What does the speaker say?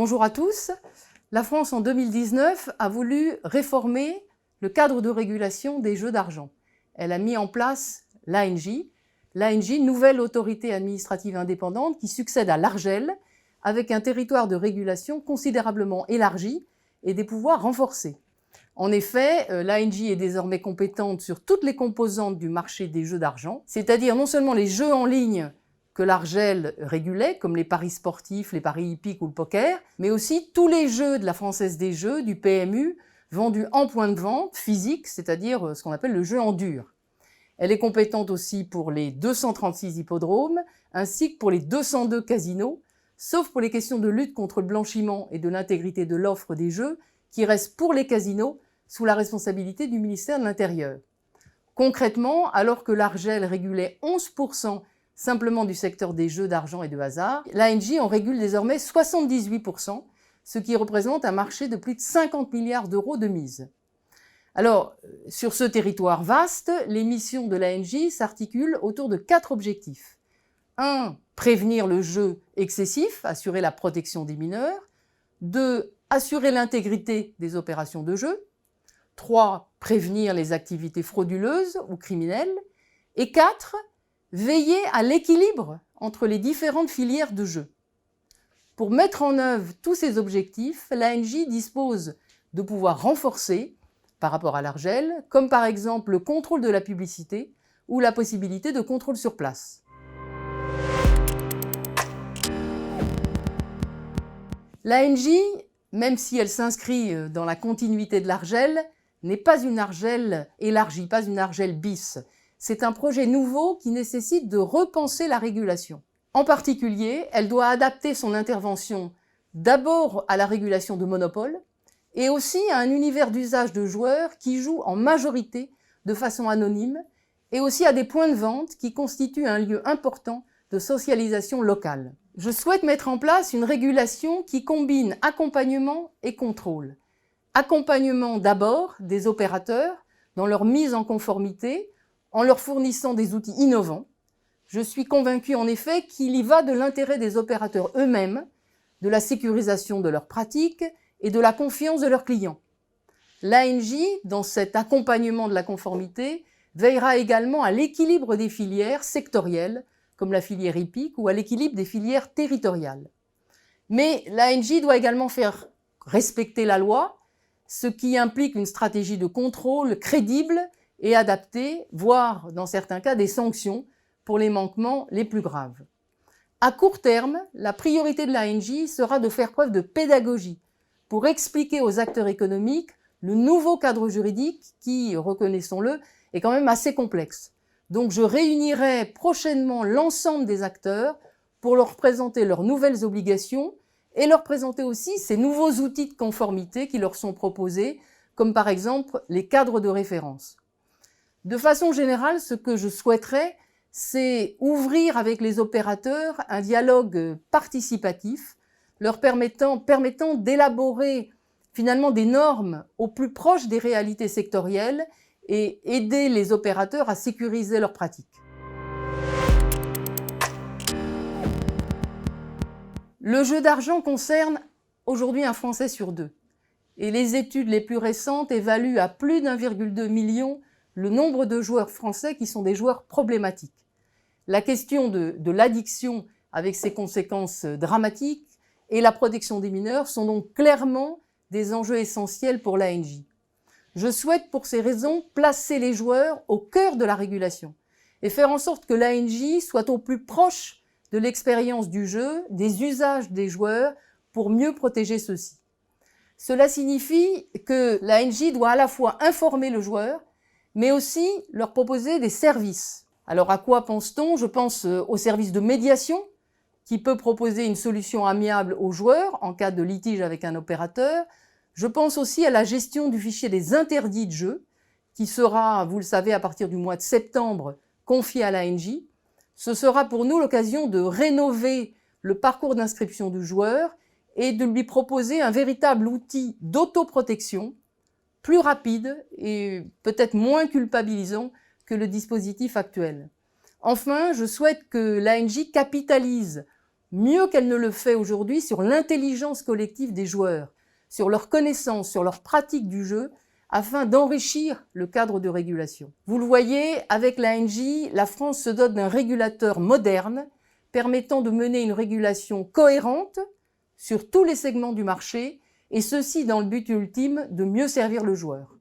Bonjour à tous. La France en 2019 a voulu réformer le cadre de régulation des jeux d'argent. Elle a mis en place l'ANJ, nouvelle autorité administrative indépendante qui succède à l'ARJEL, avec un territoire de régulation considérablement élargi et des pouvoirs renforcés. En effet, l'ANJ est désormais compétente sur toutes les composantes du marché des jeux d'argent, c'est-à-dire non seulement les jeux en ligne que l'ARJEL régulait, comme les paris sportifs, les paris hippiques ou le poker, mais aussi tous les jeux de la Française des Jeux, du PMU, vendus en point de vente physique, c'est-à-dire ce qu'on appelle le jeu en dur. Elle est compétente aussi pour les 236 hippodromes, ainsi que pour les 202 casinos, sauf pour les questions de lutte contre le blanchiment et de l'intégrité de l'offre des jeux, qui restent pour les casinos sous la responsabilité du ministère de l'Intérieur. Concrètement, alors que l'ARJEL régulait 11% simplement du secteur des jeux d'argent et de hasard, l'ANJ en régule désormais 78%, ce qui représente un marché de plus de 50 milliards d'euros de mise. Alors, sur ce territoire vaste, les missions de l'ANJ s'articulent autour de 4 objectifs. 1. Prévenir le jeu excessif, assurer la protection des mineurs. 2. Assurer l'intégrité des opérations de jeu. 3. Prévenir les activités frauduleuses ou criminelles. Et 4. Veiller à l'équilibre entre les différentes filières de jeu. Pour mettre en œuvre tous ces objectifs, l'ANJ dispose de pouvoirs renforcés par rapport à l'ARJEL, comme par exemple le contrôle de la publicité ou la possibilité de contrôle sur place. L'ANJ, même si elle s'inscrit dans la continuité de l'ARJEL, n'est pas une ARJEL élargie, pas une ARJEL bis. C'est un projet nouveau qui nécessite de repenser la régulation. En particulier, elle doit adapter son intervention d'abord à la régulation de monopole et aussi à un univers d'usage de joueurs qui jouent en majorité de façon anonyme et aussi à des points de vente qui constituent un lieu important de socialisation locale. Je souhaite mettre en place une régulation qui combine accompagnement et contrôle. Accompagnement d'abord des opérateurs dans leur mise en conformité en leur fournissant des outils innovants. Je suis convaincue en effet qu'il y va de l'intérêt des opérateurs eux-mêmes, de la sécurisation de leurs pratiques et de la confiance de leurs clients. L'ANJ, dans cet accompagnement de la conformité, veillera également à l'équilibre des filières sectorielles, comme la filière hippique, ou à l'équilibre des filières territoriales. Mais l'ANJ doit également faire respecter la loi, ce qui implique une stratégie de contrôle crédible et adaptée, voire dans certains cas des sanctions pour les manquements les plus graves. À court terme, la priorité de l'ANJ sera de faire preuve de pédagogie pour expliquer aux acteurs économiques le nouveau cadre juridique qui, reconnaissons-le, est quand même assez complexe. Donc je réunirai prochainement l'ensemble des acteurs pour leur présenter leurs nouvelles obligations et leur présenter aussi ces nouveaux outils de conformité qui leur sont proposés, comme par exemple les cadres de référence. De façon générale, ce que je souhaiterais, c'est ouvrir avec les opérateurs un dialogue participatif, leur permettant d'élaborer finalement des normes au plus proche des réalités sectorielles et aider les opérateurs à sécuriser leurs pratiques. Le jeu d'argent concerne aujourd'hui un Français sur 2. Et les études les plus récentes évaluent à plus d'1,2 million le nombre de joueurs français qui sont des joueurs problématiques. La question de l'addiction avec ses conséquences dramatiques et la protection des mineurs sont donc clairement des enjeux essentiels pour l'ANJ. Je souhaite pour ces raisons placer les joueurs au cœur de la régulation et faire en sorte que l'ANJ soit au plus proche de l'expérience du jeu, des usages des joueurs pour mieux protéger ceux-ci. Cela signifie que l'ANJ doit à la fois informer le joueur, mais aussi leur proposer des services. Alors à quoi pense-t-on? Je pense au service de médiation, qui peut proposer une solution amiable aux joueurs en cas de litige avec un opérateur. Je pense aussi à la gestion du fichier des interdits de jeu, qui sera, vous le savez, à partir du mois de septembre, confié à l'ANJ. Ce sera pour nous l'occasion de rénover le parcours d'inscription du joueur et de lui proposer un véritable outil d'autoprotection, plus rapide et peut-être moins culpabilisant que le dispositif actuel. Enfin, je souhaite que l'ANJ capitalise mieux qu'elle ne le fait aujourd'hui sur l'intelligence collective des joueurs, sur leurs connaissances, sur leurs pratiques du jeu, afin d'enrichir le cadre de régulation. Vous le voyez, avec l'ANJ, la France se dote d'un régulateur moderne permettant de mener une régulation cohérente sur tous les segments du marché, et ceci dans le but ultime de mieux servir le joueur.